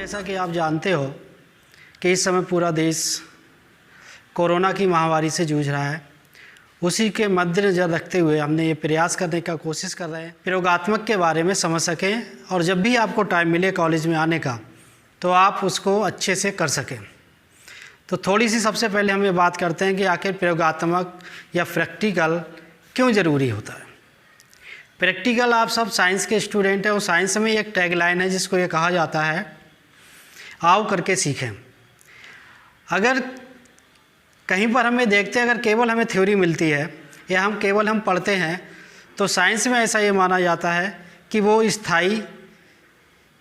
जैसा कि आप जानते हो कि इस समय पूरा देश कोरोना की महामारी से जूझ रहा है। उसी के मद्देनज़र रखते हुए हमने ये प्रयास करने का कोशिश कर रहे हैं प्रयोगात्मक के बारे में समझ सकें, और जब भी आपको टाइम मिले कॉलेज में आने का तो आप उसको अच्छे से कर सकें। तो थोड़ी सी सबसे पहले हम ये बात करते हैं कि आखिर प्रयोगात्मक या प्रैक्टिकल क्यों ज़रूरी होता है। प्रैक्टिकल, आप सब साइंस के स्टूडेंट हैं और साइंस में एक टैगलाइन है जिसको ये कहा जाता है, आओ करके सीखें। अगर कहीं पर हमें देखते हैं, अगर केवल हमें थ्योरी मिलती है या हम पढ़ते हैं, तो साइंस में ऐसा ये माना जाता है कि वो स्थायी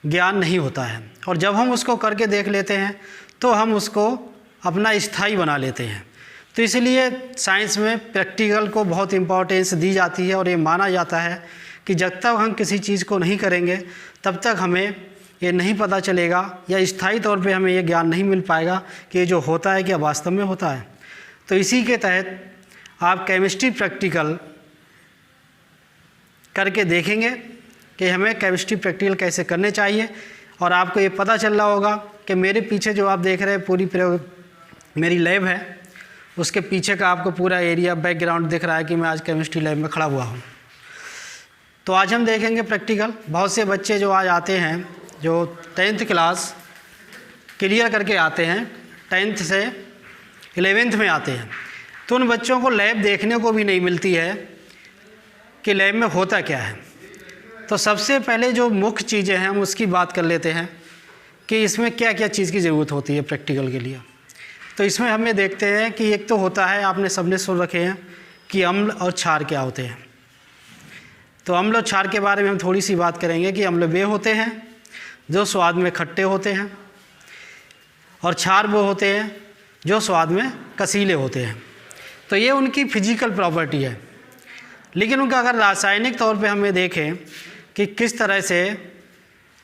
ज्ञान नहीं होता है, और जब हम उसको करके देख लेते हैं तो हम उसको अपना स्थायी बना लेते हैं। तो इसलिए साइंस में प्रैक्टिकल को बहुत इम्पोर्टेंस दी जाती है, और ये माना जाता है कि जब तक हम किसी चीज़ को नहीं करेंगे तब तक हमें ये नहीं पता चलेगा या स्थायी तौर पे हमें ये ज्ञान नहीं मिल पाएगा कि ये जो होता है क्या वास्तव में होता है। तो इसी के तहत आप केमिस्ट्री प्रैक्टिकल करके देखेंगे कि हमें केमिस्ट्री प्रैक्टिकल कैसे करने चाहिए, और आपको ये पता चल रहा होगा कि मेरे पीछे जो आप देख रहे हैं पूरी मेरी लैब है, उसके पीछे का आपको पूरा एरिया बैकग्राउंड दिख रहा है कि मैं आज केमिस्ट्री लैब में खड़ा हुआ हूँ। तो आज हम देखेंगे प्रैक्टिकल। बहुत से बच्चे जो आज आते हैं, जो 10th क्लास क्लियर करके आते हैं, 10th से 11th में आते हैं, तो उन बच्चों को लैब देखने को भी नहीं मिलती है कि लैब में होता क्या है। तो सबसे पहले जो मुख्य चीज़ें हैं हम उसकी बात कर लेते हैं कि इसमें क्या क्या चीज़ की ज़रूरत होती है प्रैक्टिकल के लिए। तो इसमें हमें देखते हैं कि एक तो होता है, आपने सबने सुन रखे हैं कि अम्ल और क्षार क्या होते हैं। तो अम्ल और क्षार के बारे में हम थोड़ी सी बात करेंगे कि अम्ल वे होते हैं जो स्वाद में खट्टे होते हैं, और क्षार वो होते हैं जो स्वाद में कसीले होते हैं। तो ये उनकी फिजिकल प्रॉपर्टी है। लेकिन उनका अगर रासायनिक तौर पे हमें देखें कि किस तरह से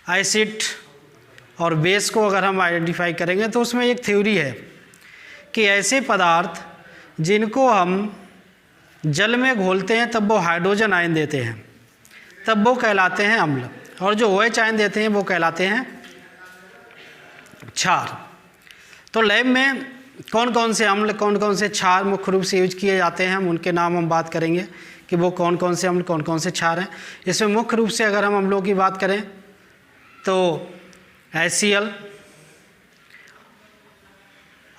एसिड और बेस को अगर हम आइडेंटिफाई करेंगे, तो उसमें एक थ्योरी है कि ऐसे पदार्थ जिनको हम जल में घोलते हैं तब वो हाइड्रोजन आयन देते हैं, तब वो कहलाते हैं अम्ल, और जो OH आयन देते हैं वो कहलाते हैं क्षार। तो लैब में कौन कौन से अम्ल, कौन कौन से क्षार मुख्य रूप से यूज किए जाते हैं, हम उनके नाम हम बात करेंगे कि वो कौन कौन से अम्ल कौन कौन से क्षार हैं। इसमें मुख्य रूप से अगर हम अम्लों की बात करें तो HCl,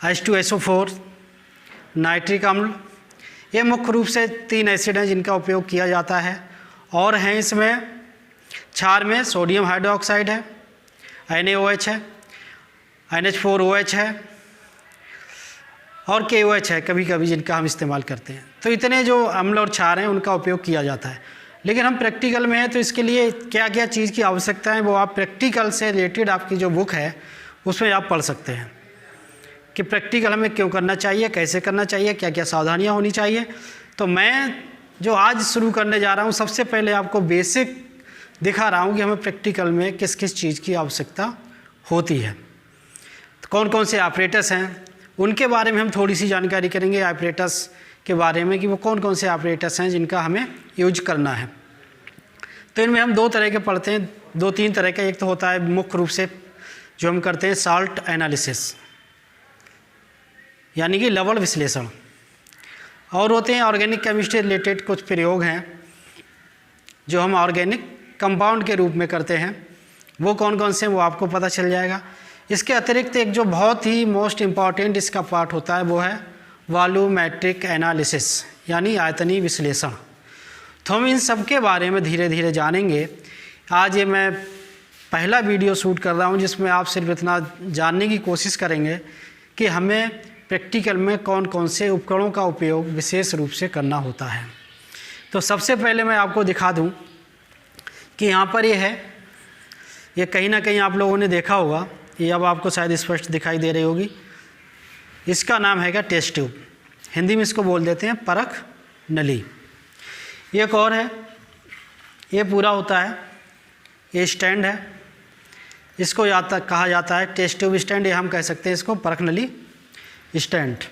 H2SO4, नाइट्रिक अम्ल, ये मुख्य रूप से 3 एसिड हैं जिनका उपयोग किया जाता है। और हैं इसमें क्षार में सोडियम हाइड्रोक्साइड है, NaOH है, NH4OH है, और KOH है कभी कभी जिनका हम इस्तेमाल करते हैं। तो इतने जो अम्ल और क्षार हैं उनका उपयोग किया जाता है। लेकिन हम प्रैक्टिकल में हैं तो इसके लिए क्या क्या चीज़ की आवश्यकता है वो आप प्रैक्टिकल से रिलेटेड आपकी जो बुक है उसमें आप पढ़ सकते हैं कि प्रैक्टिकल हमें क्यों करना चाहिए, कैसे करना चाहिए, क्या क्या सावधानियाँ होनी चाहिए। तो मैं जो आज शुरू करने जा रहा हूँ, सबसे पहले आपको बेसिक दिखा रहा हूँ कि हमें प्रैक्टिकल में किस किस चीज़ की आवश्यकता होती है। तो कौन कौन से ऑपरेटर्स हैं उनके बारे में हम थोड़ी सी जानकारी करेंगे, ऑपरेटर्स के बारे में कि वो कौन कौन से ऑपरेटर्स हैं जिनका हमें यूज करना है। तो इनमें हम 2 तरह के पढ़ते हैं, 2-3 तरह का। एक तो होता है मुख्य रूप से जो हम करते हैं साल्ट एनालिसिस, यानी कि लवण विश्लेषण, और होते हैं ऑर्गेनिक केमिस्ट्री रिलेटेड कुछ प्रयोग हैं जो हम ऑर्गेनिक कंपाउंड के रूप में करते हैं। वो कौन कौन से वो आपको पता चल जाएगा। इसके अतिरिक्त एक जो बहुत ही मोस्ट इम्पॉर्टेंट इसका पार्ट होता है वो है वॉल्यूमेट्रिक एनालिसिस, यानी आयतनीय विश्लेषण। तो हम इन सब के बारे में धीरे धीरे जानेंगे। आज ये मैं पहला वीडियो शूट कर रहा हूँ जिसमें आप सिर्फ इतना जानने की कोशिश करेंगे कि हमें प्रैक्टिकल में कौन कौन से उपकरणों का उपयोग विशेष रूप से करना होता है। तो सबसे पहले मैं आपको दिखा दूँ कि यहाँ पर ये है, ये कहीं ना कहीं आप लोगों ने देखा होगा, ये अब आपको शायद स्पष्ट दिखाई दे रही होगी। इसका नाम है क्या, टेस्ट ट्यूब। हिंदी में इसको बोल देते हैं परख नली। एक और है, ये पूरा होता है, ये स्टैंड है, इसको कहा जाता है टेस्ट ट्यूब स्टैंड, या हम कह सकते हैं इसको परख नली स्टैंड।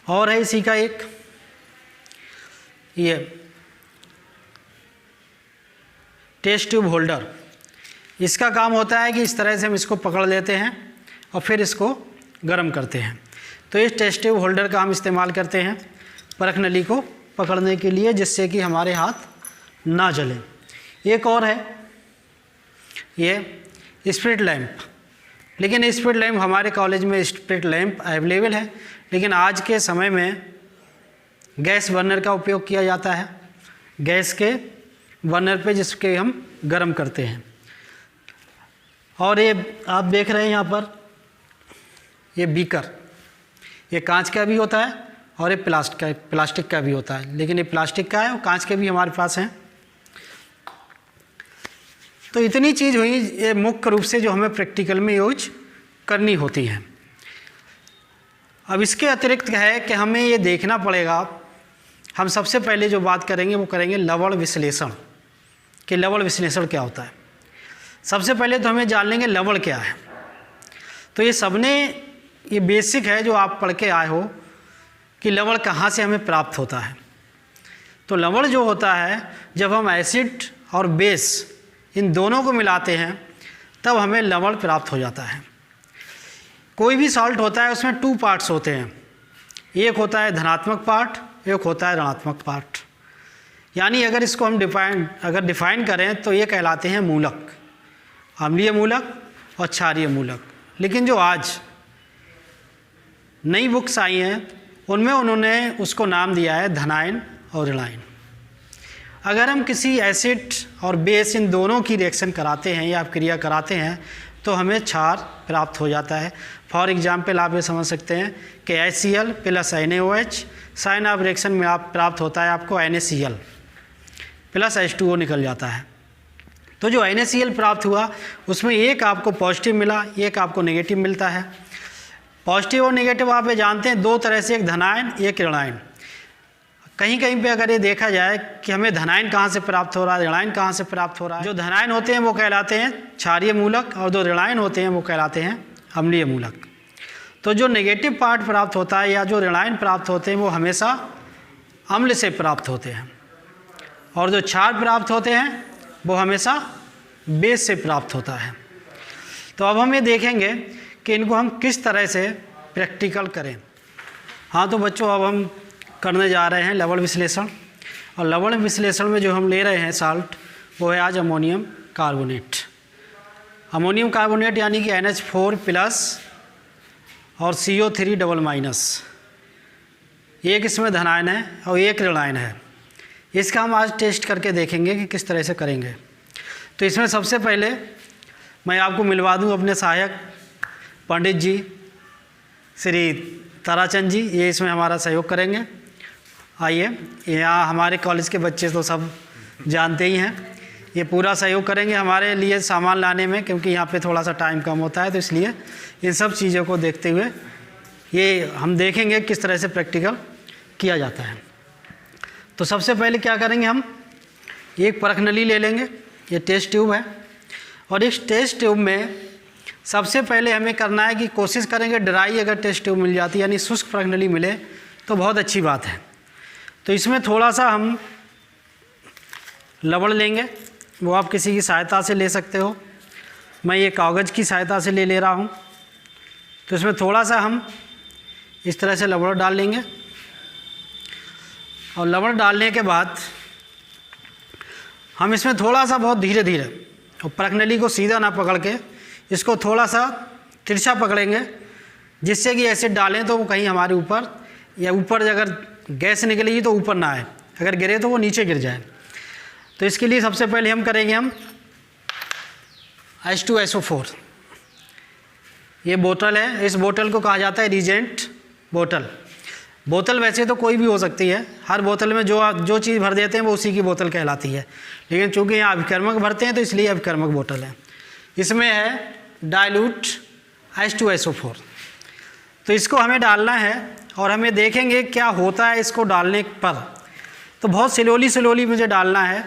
और है इसी का एक ये टेस्ट ट्यूब होल्डर, इसका काम होता है कि इस तरह से हम इसको पकड़ लेते हैं और फिर इसको गर्म करते हैं। तो इस टेस्ट ट्यूब होल्डर का हम इस्तेमाल करते हैं परख नली को पकड़ने के लिए, जिससे कि हमारे हाथ ना जलें। एक और है ये स्पिरिट लैंप, लेकिन स्पिरिट लैंप हमारे कॉलेज में स्पिरिट लैंप अवेलेबल है, लेकिन आज के समय में गैस बर्नर का उपयोग किया जाता है, गैस के बर्नर पे जिसके हम गर्म करते हैं। और ये आप देख रहे हैं यहाँ पर ये बीकर, ये कांच का भी होता है और ये प्लास्टिक का भी होता है, लेकिन ये प्लास्टिक का है और कांच के भी हमारे पास हैं। तो इतनी चीज़ हुई ये मुख्य रूप से जो हमें प्रैक्टिकल में यूज करनी होती हैं। अब इसके अतिरिक्त है कि हमें ये देखना पड़ेगा, हम सबसे पहले जो बात करेंगे वो करेंगे लवण विश्लेषण, कि लवण विश्लेषण क्या होता है। सबसे पहले तो हमें जान लेंगे लवण क्या है। तो ये सबने ये बेसिक है जो आप पढ़ के आए हो कि लवण कहाँ से हमें प्राप्त होता है। तो लवण जो होता है जब हम एसिड और बेस इन दोनों को मिलाते हैं तब हमें लवण प्राप्त हो जाता है। कोई भी सॉल्ट होता है उसमें 2 पार्ट्स होते हैं, एक होता है धनात्मक पार्ट, एक होता है ऋणात्मक पार्ट। यानी अगर इसको हम डिफाइन करें तो ये कहलाते हैं मूलक, अम्लीय मूलक और क्षारीय मूलक। लेकिन जो आज नई बुक्स आई हैं उनमें उन्होंने उसको नाम दिया है धनायन और ऋणायन। अगर हम किसी एसिड और बेस इन दोनों की रिएक्शन कराते हैं या क्रिया कराते हैं तो हमें क्षार प्राप्त हो जाता है। फॉर एग्जांपल आप ये समझ सकते हैं कि HCl plus NaOH, sign of reaction में आप प्राप्त होता है आपको NaCl प्लस H2O निकल जाता है। तो जो NaCl प्राप्त हुआ उसमें एक आपको पॉजिटिव मिला, एक आपको नेगेटिव मिलता है। पॉजिटिव और नेगेटिव आप ये जानते हैं 2 तरह से, एक धनायन एक ऋणायन। कहीं कहीं पे अगर ये देखा जाए कि हमें धनायन कहाँ से प्राप्त हो रहा है, ऋणायन कहाँ से प्राप्त हो रहा है, जो धनायन होते हैं वो कहलाते हैं क्षारीय मूलक और जो ऋणायन होते हैं वो कहलाते हैं अम्लीय मूलक। तो जो नेगेटिव पार्ट प्राप्त होता है या जो ऋणायन प्राप्त होते हैं वो हमेशा अम्ल से प्राप्त होते हैं, और जो क्षार प्राप्त होते हैं वो हमेशा बेस से प्राप्त होता है। तो अब हम ये देखेंगे कि इनको हम किस तरह से प्रैक्टिकल करें। हाँ, तो बच्चों अब हम करने जा रहे हैं लवण विश्लेषण, और लवण विश्लेषण में जो हम ले रहे हैं साल्ट वो है आज अमोनियम कार्बोनेट। अमोनियम कार्बोनेट यानी कि NH4 प्लस और CO3 डबल माइनस, एक इसमें धनायन है और एक ऋणायन है। इसका हम आज टेस्ट करके देखेंगे कि किस तरह से करेंगे। तो इसमें सबसे पहले मैं आपको मिलवा दूं अपने सहायक पंडित जी श्री ताराचंद जी, ये इसमें हमारा सहयोग करेंगे। आइए, यहाँ हमारे कॉलेज के बच्चे तो सब जानते ही हैं, ये पूरा सहयोग करेंगे हमारे लिए सामान लाने में, क्योंकि यहाँ पे थोड़ा सा टाइम कम होता है, तो इसलिए इन सब चीज़ों को देखते हुए ये हम देखेंगे किस तरह से प्रैक्टिकल किया जाता है। तो सबसे पहले क्या करेंगे, हम एक परख नली ले लेंगे, ये टेस्ट ट्यूब है, और इस टेस्ट ट्यूब में सबसे पहले हमें करना है कि कोशिश करेंगे ड्राई अगर टेस्ट ट्यूब मिल जाती है, यानी शुष्क परख नली मिले तो बहुत अच्छी बात है। तो इसमें थोड़ा सा हम लवण लेंगे, वो आप किसी की सहायता से ले सकते हो, मैं ये कागज़ की सहायता से ले रहा हूँ। तो इसमें थोड़ा सा हम इस तरह से लवण डाल लेंगे, और लवण डालने के बाद हम इसमें थोड़ा सा बहुत धीरे धीरे, और परख नली को सीधा ना पकड़ के इसको थोड़ा सा तिरछा पकड़ेंगे, जिससे कि एसिड डालें तो वो कहीं हमारे ऊपर या ऊपर अगर गैस निकलेगी तो ऊपर ना आए, अगर गिरे तो वो नीचे गिर जाए। तो इसके लिए सबसे पहले हम करेंगे हम H2SO4, ये बोतल है, इस बोतल को कहा जाता है रीजेंट बोतल। बोतल वैसे तो कोई भी हो सकती है, हर बोतल में जो चीज़ भर देते हैं वो उसी की बोतल कहलाती है, लेकिन चूँकि यहाँ अभिकर्मक भरते हैं तो इसलिए अभिकर्मक बोतल है। इसमें है डाइल्यूट H2SO4। तो इसको हमें डालना है और हमें देखेंगे क्या होता है इसको डालने पर। तो बहुत स्लोली मुझे डालना है,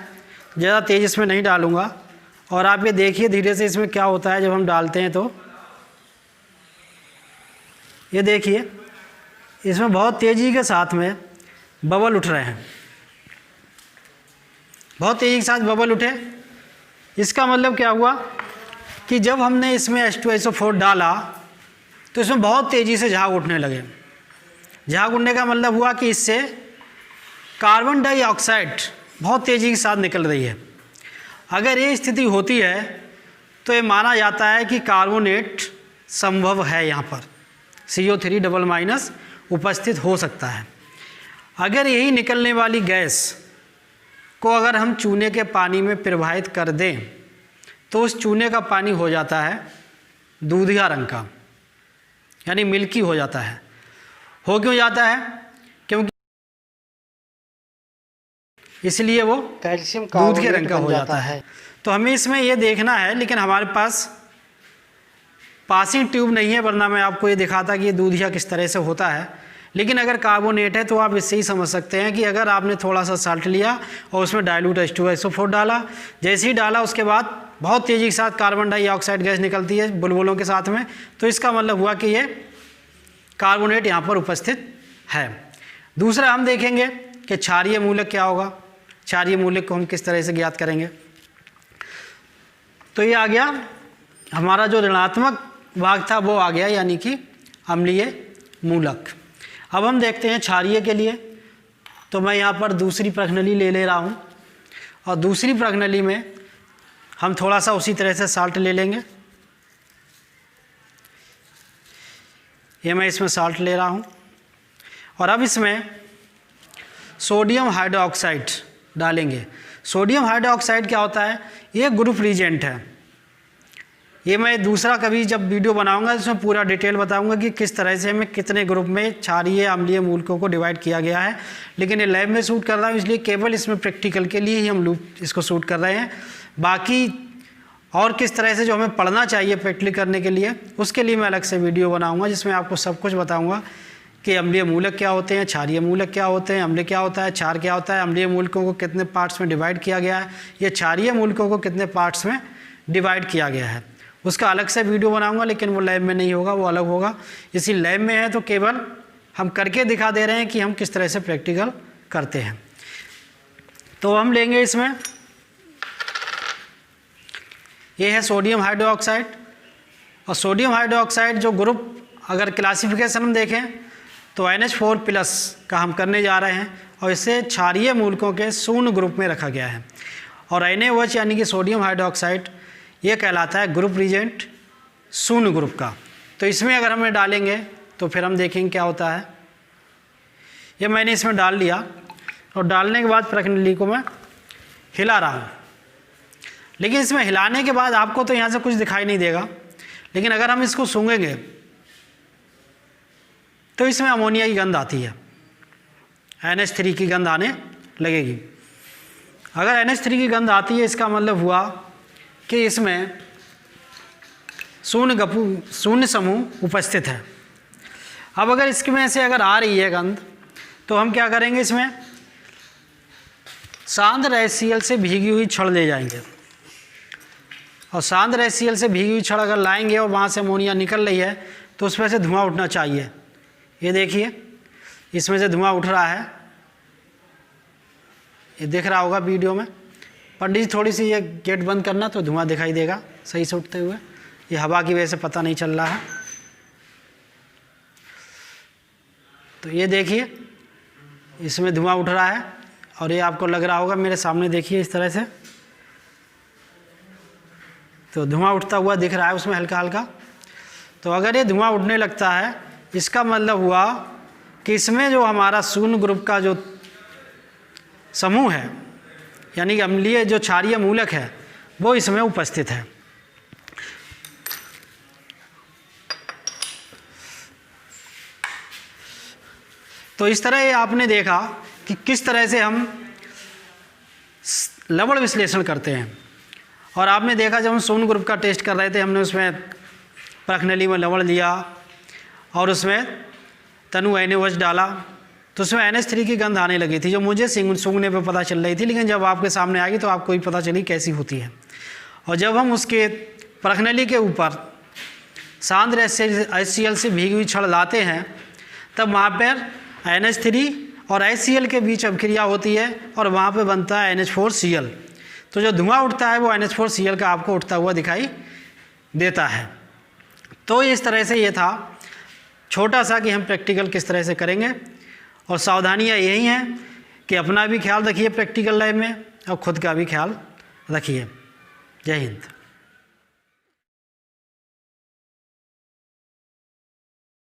ज़्यादा तेज़ इसमें नहीं डालूँगा, और आप ये देखिए धीरे से इसमें क्या होता है जब हम डालते हैं। तो ये देखिए इसमें बहुत तेज़ी के साथ में बबल उठ रहे हैं, बहुत तेज़ी के साथ बबल उठे, इसका मतलब क्या हुआ कि जब हमने इसमें H2SO4 डाला तो इसमें बहुत तेज़ी से झाग उठने लगे। झाग उठने का मतलब हुआ कि इससे कार्बन डाइऑक्साइड बहुत तेज़ी के साथ निकल रही है। अगर ये स्थिति होती है तो ये माना जाता है कि कार्बोनेट संभव है, यहाँ पर CO3 उपस्थित हो सकता है। अगर यही निकलने वाली गैस को अगर हम चूने के पानी में प्रवाहित कर दें तो उस चूने का पानी हो जाता है दूधिया रंग का, यानी मिल्की हो जाता है। हो क्यों जाता है? क्योंकि इसलिए वो कैल्शियम दूध के रंग का हो जाता है। तो हमें इसमें ये देखना है, लेकिन हमारे पास पासिंग ट्यूब नहीं है, वरना मैं आपको ये दिखाता कि ये दूधिया किस तरह से होता है। लेकिन अगर कार्बोनेट है तो आप इससे ही समझ सकते हैं कि अगर आपने थोड़ा सा साल्ट लिया और उसमें डाइल्यूट H2SO4 डाला, जैसे ही डाला उसके बाद बहुत तेज़ी के साथ कार्बन डाइऑक्साइड गैस निकलती है बुलबुलों के साथ में, तो इसका मतलब हुआ कि ये कार्बोनेट यहाँ पर उपस्थित है। दूसरा हम देखेंगे कि क्षारीय मूलक क्या होगा। क्षारीय मूलक को हम किस तरह से ज्ञात करेंगे। तो ये आ गया हमारा जो ऋणात्मक भाग था वो आ गया, यानी कि अम्लीय मूलक। अब हम देखते हैं क्षारीय के लिए। तो मैं यहाँ पर दूसरी प्रश्नली ले रहा हूँ और दूसरी प्रश्नली में हम थोड़ा सा उसी तरह से साल्ट ले लेंगे। ये मैं इसमें साल्ट ले रहा हूँ और अब इसमें सोडियम हाइड्रोक्साइड डालेंगे। सोडियम हाइड्रोक्साइड क्या होता है? ये ग्रुप रिएजेंट है। ये मैं दूसरा कभी जब वीडियो बनाऊंगा इसमें पूरा डिटेल बताऊंगा कि किस तरह से हमें कितने ग्रुप में क्षारीय अम्लीय मूलकों को डिवाइड किया गया है। लेकिन ये लैब में शूट कर रहा हूँ, इसलिए केवल इसमें प्रैक्टिकल के लिए ही हम लूप इसको शूट कर रहे हैं। बाकी और किस तरह से जो हमें पढ़ना चाहिए प्रैक्टिकल करने के लिए, उसके लिए मैं अलग से वीडियो बनाऊँगा जिसमें आपको सब कुछ बताऊँगा कि अम्लीय मूलक क्या होते हैं, क्षारीय मूलक क्या होते हैं, अम्ल क्या होता है, क्षार क्या होता है, अम्लीय मूलकों को कितने पार्ट्स में डिवाइड किया गया है, ये क्षारीय मूलकों को कितने पार्ट्स में डिवाइड किया गया है। उसका अलग से वीडियो बनाऊंगा, लेकिन वो लैब में नहीं होगा, वो अलग होगा। इसी लैब में है तो केवल हम करके दिखा दे रहे हैं कि हम किस तरह से प्रैक्टिकल करते हैं। तो हम लेंगे इसमें, ये है सोडियम हाइड्रोक्साइड। और सोडियम हाइड्रोक्साइड जो ग्रुप अगर क्लासिफिकेशन हम देखें तो NH4+ का हम करने जा रहे हैं और इसे क्षारीय मूलकों के शून्य ग्रुप में रखा गया है। और NaOH यानी कि सोडियम हाइड्रोक्साइड ये कहलाता है ग्रुप रिएजेंट शून्य ग्रुप का। तो इसमें अगर हमें डालेंगे तो फिर हम देखेंगे क्या होता है। ये मैंने इसमें डाल लिया और डालने के बाद प्रश्नली को मैं हिला रहा हूँ। लेकिन इसमें हिलाने के बाद आपको तो यहाँ से कुछ दिखाई नहीं देगा, लेकिन अगर हम इसको सूंघेंगे तो इसमें अमोनिया की गंध आती है, NH3 की गंध आने लगेगी। अगर NH3 की गंध आती है इसका मतलब हुआ कि इसमें शून्य समूह उपस्थित है। अब अगर इसमें से अगर आ रही है गंध तो हम क्या करेंगे, इसमें सांद्र HCl से भीगी हुई छड़ ले जाएंगे और सांद्र HCl से भीगी हुई छड़ अगर लाएंगे और वहाँ से अमोनिया निकल रही है तो उसमें से धुआं उठना चाहिए। ये देखिए इसमें से धुआं उठ रहा है, ये दिख रहा होगा वीडियो में। पंडित जी थोड़ी सी ये गेट बंद करना तो धुआं दिखाई देगा सही से उठते हुए, ये हवा की वजह से पता नहीं चल रहा है। तो ये देखिए इसमें धुआं उठ रहा है और ये आपको लग रहा होगा मेरे सामने, देखिए इस तरह से तो धुआं उठता हुआ दिख रहा है उसमें हल्का हल्का। तो अगर ये धुआं उठने लगता है इसका मतलब हुआ कि इसमें जो हमारा शून्य ग्रुप का जो समूह है यानी कि अम्लीय जो क्षारीय मूलक है वो इसमें उपस्थित है। तो इस तरह ये आपने देखा कि किस तरह से हम लवण विश्लेषण करते हैं। और आपने देखा जब हम शून्य ग्रुप का टेस्ट कर रहे थे, हमने उसमें प्रश्नली में लवण लिया और उसमें तनु NaOH डाला तो उसमें NH3 की गंध आने लगी थी, जो मुझे सूंघने पे पता चल रही थी, लेकिन जब आपके सामने आ गई तो आपको भी पता चली कैसी होती है। और जब हम उसके प्रश्नली के ऊपर सांद्र HCl से भीगी हुई छड़ लाते हैं तब वहाँ पर NH3 और HCl के बीच अभिक्रिया होती है और वहाँ पे बनता है NH4Cl। तो जो धुआं उठता है वो NH4Cl का आपको उठता हुआ दिखाई देता है। तो इस तरह से ये था छोटा सा कि हम प्रैक्टिकल किस तरह से करेंगे, और सावधानियाँ यही हैं कि अपना भी ख्याल रखिए प्रैक्टिकल लाइफ में और ख़ुद का भी ख्याल रखिए। जय हिंद।